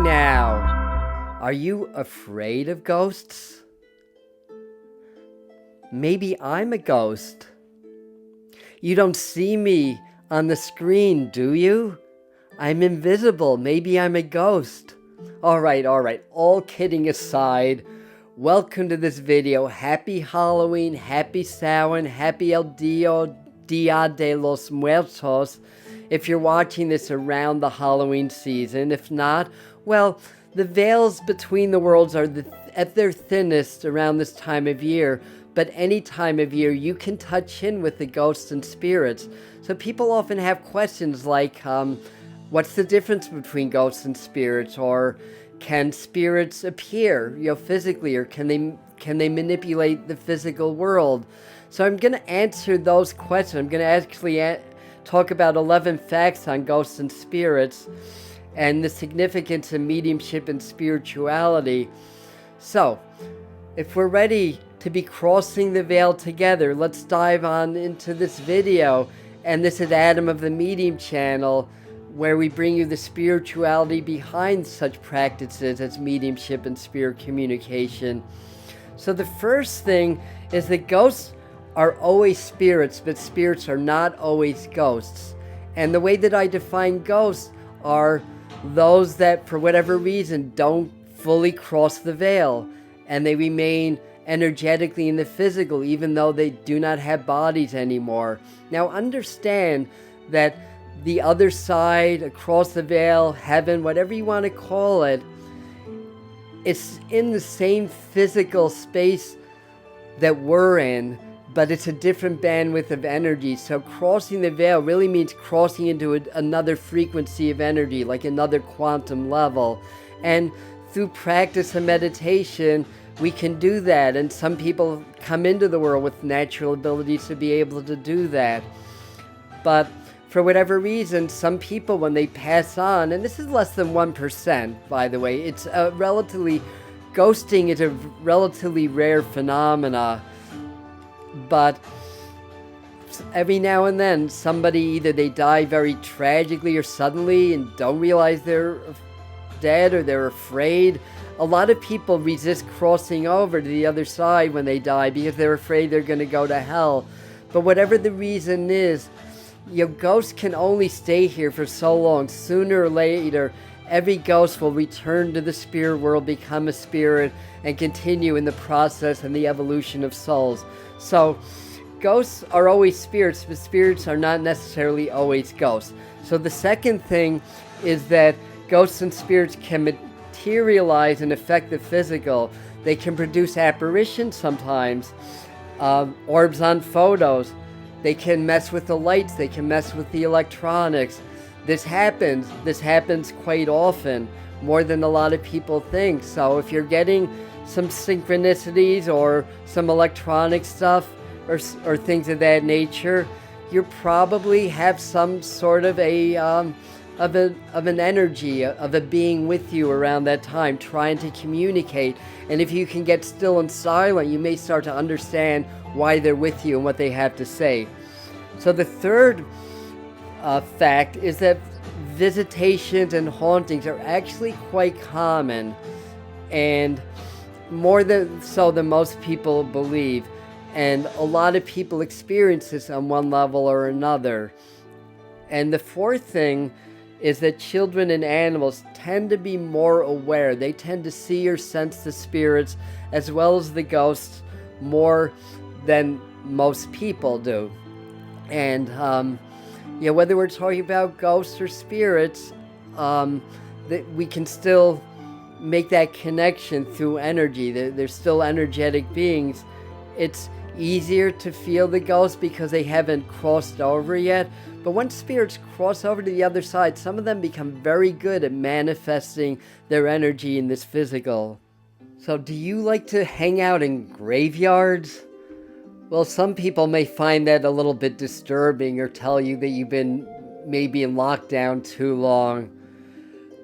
now. Are you afraid of ghosts? Maybe I'm a ghost. You don't see me on the screen, do you? I'm invisible. Maybe I'm a ghost. All right. All kidding aside, welcome to this video. Happy Halloween, happy Samhain, happy El Dia de los Muertos. If you're watching this around the Halloween season, if not, well, the veils between the worlds are at their thinnest around this time of year, but any time of year you can touch in with the ghosts and spirits. So people often have questions like, what's the difference between ghosts and spirits? Or can spirits appear, physically, or can they manipulate the physical world? So I'm going to answer those questions. I'm going to actually talk about 11 facts on ghosts and spirits and the significance of mediumship and spirituality. So, if we're ready to be crossing the veil together, let's dive on into this video. And this is Adam of the Medium channel, where we bring you the spirituality behind such practices as mediumship and spirit communication. So the first thing is that ghosts are always spirits, but spirits are not always ghosts. And the way that I define ghosts are those that, for whatever reason, don't fully cross the veil, and they remain energetically in the physical, even though they do not have bodies anymore. Now understand that the other side, across the veil, heaven, whatever you want to call it, it's in the same physical space that we're in, but it's a different bandwidth of energy. So crossing the veil really means crossing into another frequency of energy, like another quantum level. And through practice and meditation, we can do that. And some people come into the world with natural abilities to be able to do that. But for whatever reason, some people, when they pass on, and this is less than 1%, by the way, ghosting is a relatively rare phenomena. But every now and then, somebody, either they die very tragically or suddenly and don't realize they're dead, or they're afraid. A lot of people resist crossing over to the other side when they die because they're afraid they're going to go to hell. But whatever the reason is, ghosts can only stay here for so long. Sooner or later, every ghost will return to the spirit world, become a spirit, and continue in the process and the evolution of souls. So, ghosts are always spirits, but spirits are not necessarily always ghosts. So the second thing is that ghosts and spirits can materialize and affect the physical. They can produce apparitions sometimes, orbs on photos. They can mess with the lights. They can mess with the electronics. This happens quite often, more than a lot of people think. So if you're getting some synchronicities or some electronic stuff or things of that nature, you probably have some sort of an energy of a being with you around that time, trying to communicate. And if you can get still and silent, you may start to understand why they're with you and what they have to say. So the third fact is that visitations and hauntings are actually quite common, and more than most people believe. And a lot of people experience this on one level or another. And the fourth thing is that children and animals tend to be more aware. They tend to see or sense the spirits as well as the ghosts more than most people do. And whether we're talking about ghosts or spirits, that we can still make that connection through energy. They're still energetic beings. It's easier to feel the ghosts because they haven't crossed over yet. But once spirits cross over to the other side, some of them become very good at manifesting their energy in this physical. So do you like to hang out in graveyards? Well, some people may find that a little bit disturbing or tell you that you've been maybe in lockdown too long.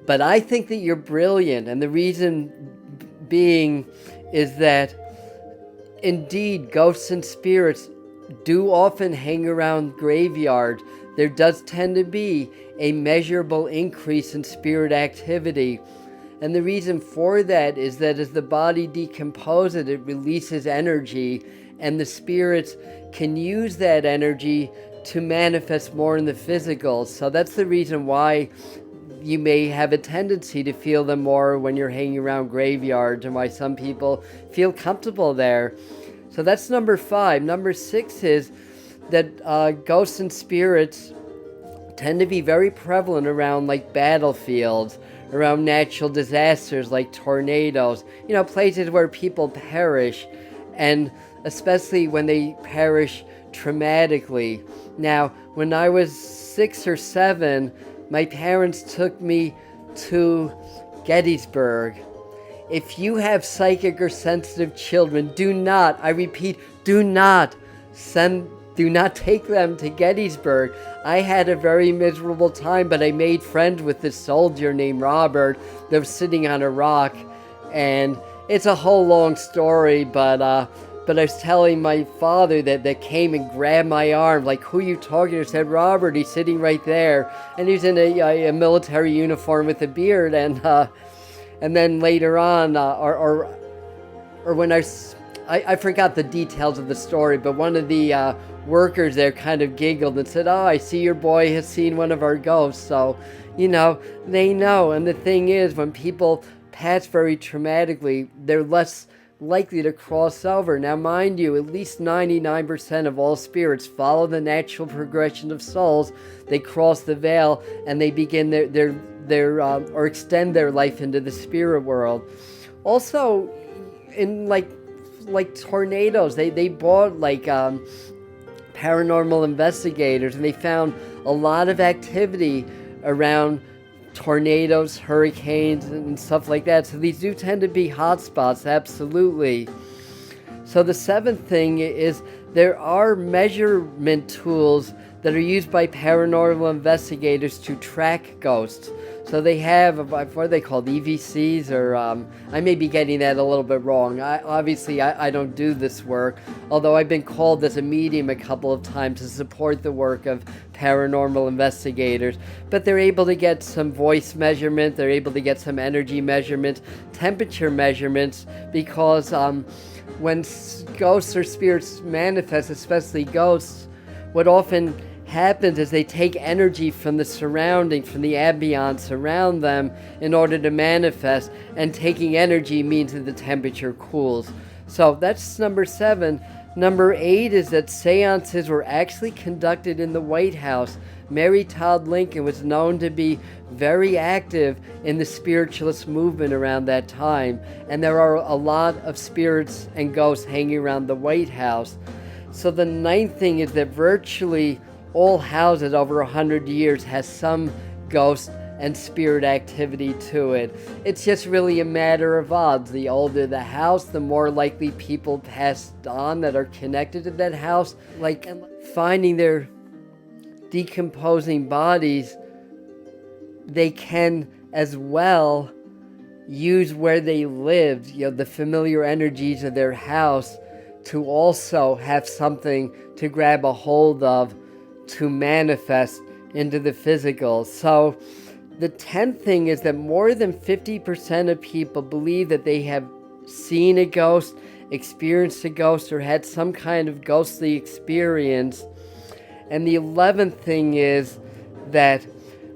But I think that you're brilliant, and the reason being is that indeed ghosts and spirits do often hang around graveyards. There does tend to be a measurable increase in spirit activity. And the reason for that is that as the body decomposes, it releases energy, and the spirits can use that energy to manifest more in the physical. So that's the reason why you may have a tendency to feel them more when you're hanging around graveyards, and why some people feel comfortable there. So that's number 5. Number 6 is that ghosts and spirits tend to be very prevalent around like battlefields, around natural disasters like tornadoes, places where people perish, and especially when they perish traumatically. Now, when I was 6 or 7, my parents took me to Gettysburg. If you have psychic or sensitive children, do not, I repeat, do not take them to Gettysburg. I had a very miserable time, but I made friends with this soldier named Robert that was sitting on a rock, and it's a whole long story, but I was telling my father that came and grabbed my arm, like, who are you talking to? I said, Robert, he's sitting right there, and he's in a military uniform with a beard, and then later on, or when I forgot the details of the story, but one of the workers there kind of giggled and said, oh, I see your boy has seen one of our ghosts. So, they know. And the thing is, when people pass very traumatically, they're less likely to cross over. Now, mind you, at least 99% of all spirits follow the natural progression of souls. They cross the veil and they begin or extend their life into the spirit world. Also, in like tornadoes, they bought paranormal investigators, and they found a lot of activity around tornadoes, hurricanes, and stuff like that. So these do tend to be hotspots, absolutely. So the 7th thing is there are measurement tools that are used by paranormal investigators to track ghosts. So they have, what are they called, EVCs, or I may be getting that a little bit wrong. I don't do this work, although I've been called as a medium a couple of times to support the work of paranormal investigators. But they're able to get some voice measurement, they're able to get some energy measurements, temperature measurements, because when ghosts or spirits manifest, especially ghosts, what often happens is they take energy from the surrounding, from the ambiance around them in order to manifest, and taking energy means that the temperature cools. So that's number 7. Number 8 is that seances were actually conducted in the White House. Mary Todd Lincoln was known to be very active in the spiritualist movement around that time, and there are a lot of spirits and ghosts hanging around the White House. So the 9th thing is that virtually all houses over 100 years has some ghost and spirit activity to it. It's just really a matter of odds. The older the house, the more likely people passed on that are connected to that house. Like finding their decomposing bodies, they can as well use where they lived, the familiar energies of their house, to also have something to grab a hold of to manifest into the physical. So the 10th thing is that more than 50% of people believe that they have seen a ghost, experienced a ghost, or had some kind of ghostly experience. And the 11th thing is that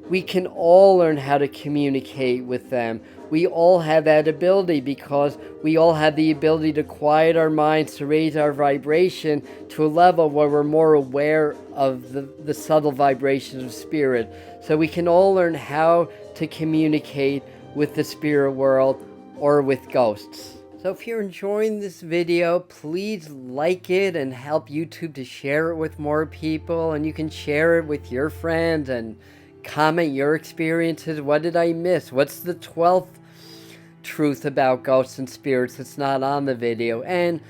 we can all learn how to communicate with them. We all have that ability because we all have the ability to quiet our minds, to raise our vibration to a level where we're more aware of the subtle vibrations of spirit. So we can all learn how to communicate with the spirit world or with ghosts. So if you're enjoying this video, please like it and help YouTube to share it with more people. And you can share it with your friends and comment your experiences. What did I miss? What's the 12th truth about ghosts and spirits that's not on the video? And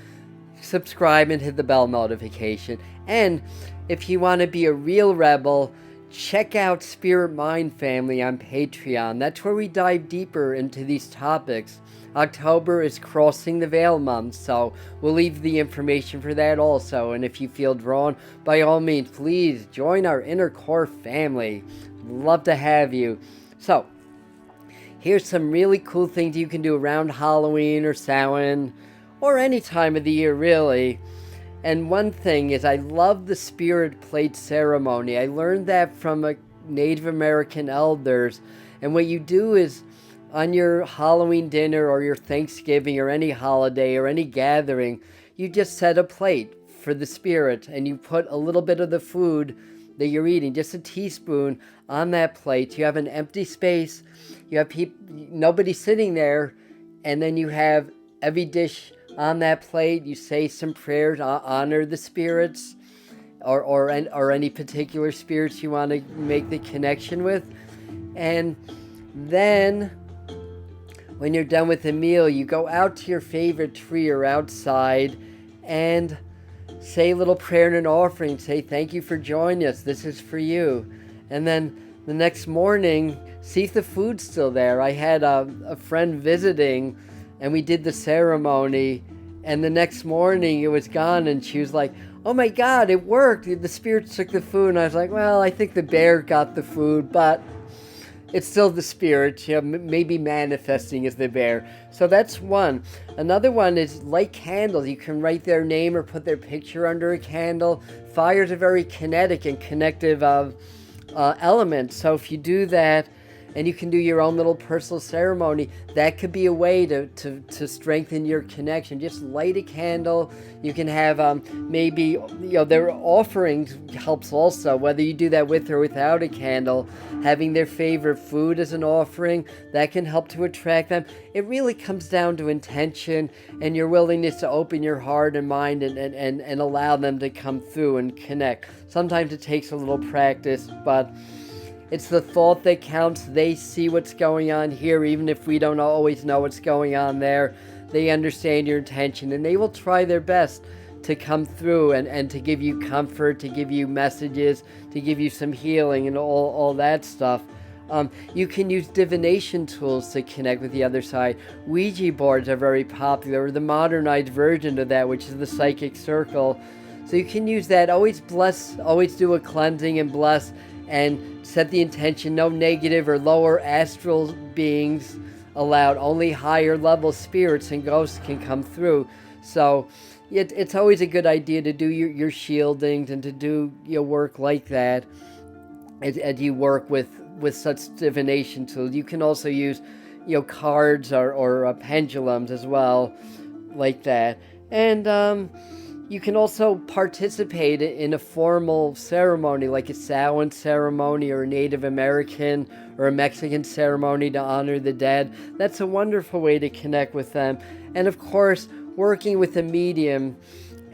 subscribe and hit the bell notification. And if you want to be a real rebel, check out Spirit Mind Family on Patreon. That's where we dive deeper into these topics. October is Crossing the Veil month, so we'll leave the information for that also. And if you feel drawn, by all means, please join our Inner Core family. Love to have you. So, Here's some really cool things you can do around Halloween or Samhain, or any time of the year really. And one thing is, I love the spirit plate ceremony. I learned that from a Native American elders. And what you do is, on your Halloween dinner or your Thanksgiving or any holiday or any gathering, you just set a plate for the spirit and you put a little bit of the food that you're eating, just a teaspoon, on that plate. You have an empty space, you have nobody sitting there, and then you have every dish on that plate. You say some prayers, honor the spirits, or any particular spirits you want to make the connection with. And then when you're done with the meal, you go out to your favorite tree or outside and say a little prayer and an offering. Say, thank you for joining us. This is for you. And then the next morning, see if the food's still there. I had a friend visiting, and we did the ceremony, and the next morning it was gone, and she was like, oh my God, it worked. The spirits took the food. And I was like, well, I think the bear got the food, but it's still the spirit, maybe manifesting as the bear. So that's one. Another one is light candles. You can write their name or put their picture under a candle. Fire is a very kinetic and connective element. So if you do that, and you can do your own little personal ceremony, that could be a way to strengthen your connection. Just light a candle. You can have maybe, their offerings helps also, whether you do that with or without a candle. Having their favorite food as an offering, that can help to attract them. It really comes down to intention and your willingness to open your heart and mind and allow them to come through and connect. Sometimes it takes a little practice, but it's the thought that counts. They see what's going on here, even if we don't always know what's going on there. They understand your intention, and they will try their best to come through and to give you comfort, to give you messages, to give you some healing and all that stuff. You can use divination tools to connect with the other side. Ouija boards are very popular, or the modernized version of that, which is the psychic circle. So you can use that. Always bless, always do a cleansing and bless, and set the intention, no negative or lower astral beings allowed. Only higher level spirits and ghosts can come through. So it's always a good idea to do your shieldings and to do your work like that as you work with such divination tools. You can also use cards or pendulums as well, like that. And you can also participate in a formal ceremony, like a Samhain ceremony or a Native American or a Mexican ceremony to honor the dead. That's a wonderful way to connect with them. And of course, working with a medium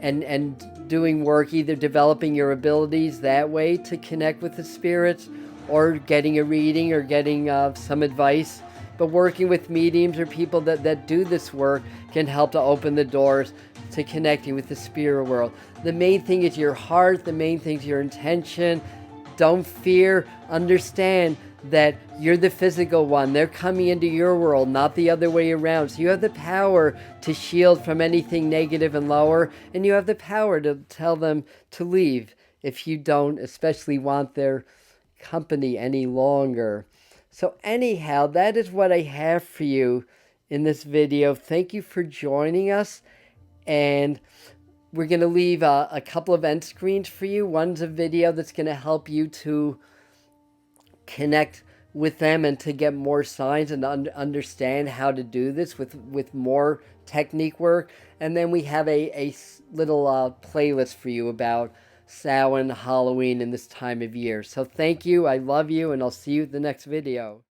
and doing work, either developing your abilities that way to connect with the spirits, or getting a reading or getting some advice. But working with mediums or people that do this work can help to open the doors to connecting with the spirit world. The main thing is your heart. The main thing is your intention. Don't fear. Understand that you're the physical one. They're coming into your world, not the other way around. So you have the power to shield from anything negative and lower, and you have the power to tell them to leave if you don't especially want their company any longer. So anyhow, that is what I have for you in this video. Thank you for joining us. And we're going to leave a couple of end screens for you. One's a video that's going to help you to connect with them and to get more signs and understand how to do this with more technique work. And then we have a little playlist for you about Samhain, Halloween, and this time of year. So thank you. I love you, and I'll see you at the next video.